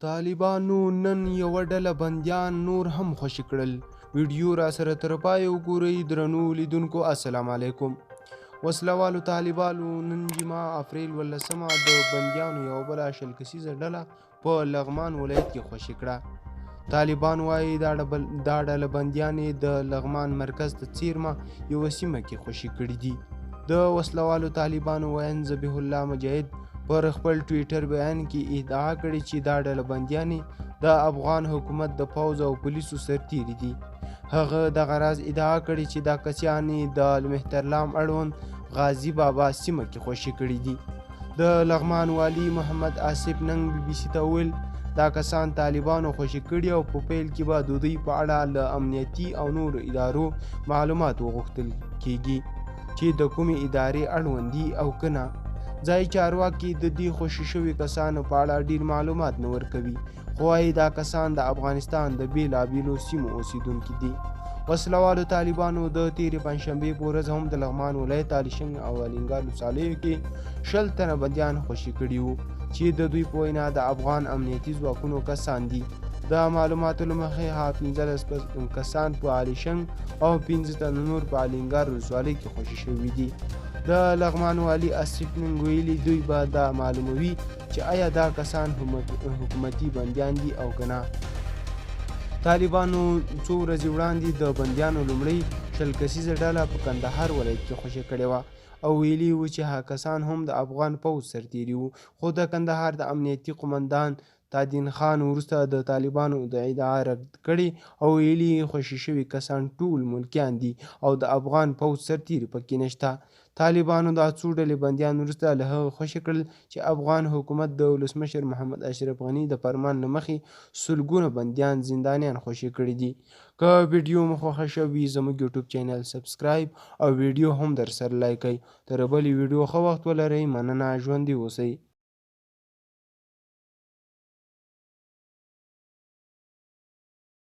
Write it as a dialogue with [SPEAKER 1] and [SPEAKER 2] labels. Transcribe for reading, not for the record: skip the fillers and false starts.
[SPEAKER 1] طالبانو نن یوه ډله بندیان نور هم خوشي کړل. ویډیو را سره تر پایه وګورئ. درنو لیدونکو السلام علیکم. وسلوالو طالبانو نن جمعه اپریل 18 د بندیانو یوه بله شل کسیزه ډله په لغمان ولایت کې خوشي کړه. طالبان وایي دا ډله بندیانې د لغمان مرکز ته څیرمه یوه سیمه کې خوشي کړي دي. د وسلوالو طالبانو ویاند ذبیح الله مجاهد پر خپل ټویټر بیان کې ادعا کړې چې دا ډله بندیانې د افغان حکومت د پوځ او پولیسو سرتیري دي. هغه دغه راز ادعا کړې چې دا کسیانې د مهترلام اړوند غازي بابا سیمه کې خوشي کړي دي. د لغمان والي محمد آصف ننګ بي بي سي ته وویل دا کسان طالبانو خوشي کړي او په پیل کې به د دوی په اړه له امنیتي او نورو ادارو معلومات وغوښتل کیږي چې د کومې ادارې اړوند دي او که نه. ځایي چارواکي د دې خوشي شوي کسانو په اړه ډیر معلومات نه ورکوي، خو وايي دا کسان د افغانستان د بیلابیلو سیمو اوسیدونکي دي. وسلوالو طالبانو د تېرې پنجشنبې په ورځ هم د لغمان ولایت علیشنګ او الینګار ولسوالیو کې 10 تنه بندیان خوشي کړي وو چې د دوی په وینا د افغان امنیتي ځواکونو کسان دي. د معلوماتو له مخې 15 کسان په علیشنګ او 15 تنه نور په الینګار ولسوالۍ کې خوشي شوي دي. د لغمان والي آصف ننګ ویلي دوی به دا معلوموي چې آیا دا کسان حکومتي بندیان دي او که نه. طالبانو څو ورځې وړاندې د بندیانو لومړۍ 10 کسیزه ډله په کندهار ولایت کې خوشي کړې وه او ویلي وو چې هغه کسان هم د افغان پوځ سرتیري وو، خو د کندهار د امنیتي قومندان تادین خان وروسته د طالبانو د ادعا رد کړې او ویلي خوشي شوي کسان ټول ملکیان دي او د افغان پوځ سرتیري پکې نشته. طالبانو دا څو ډلې بندیان وروسته له هغه خوشي کړل چې افغان حکومت د ولسمشر محمد اشرف غني د فرمان له مخې سلګونه بندیان زندانیان خوشي کړي دي. که ویډیو مو خوښه شوي زموږ یوټیوب چینل سبسکرایب او ویډیو هم در سره لایک کړئ. تر بلې ویډیو ښه وخت ولرئ. مننه. ژوندي اوسئ.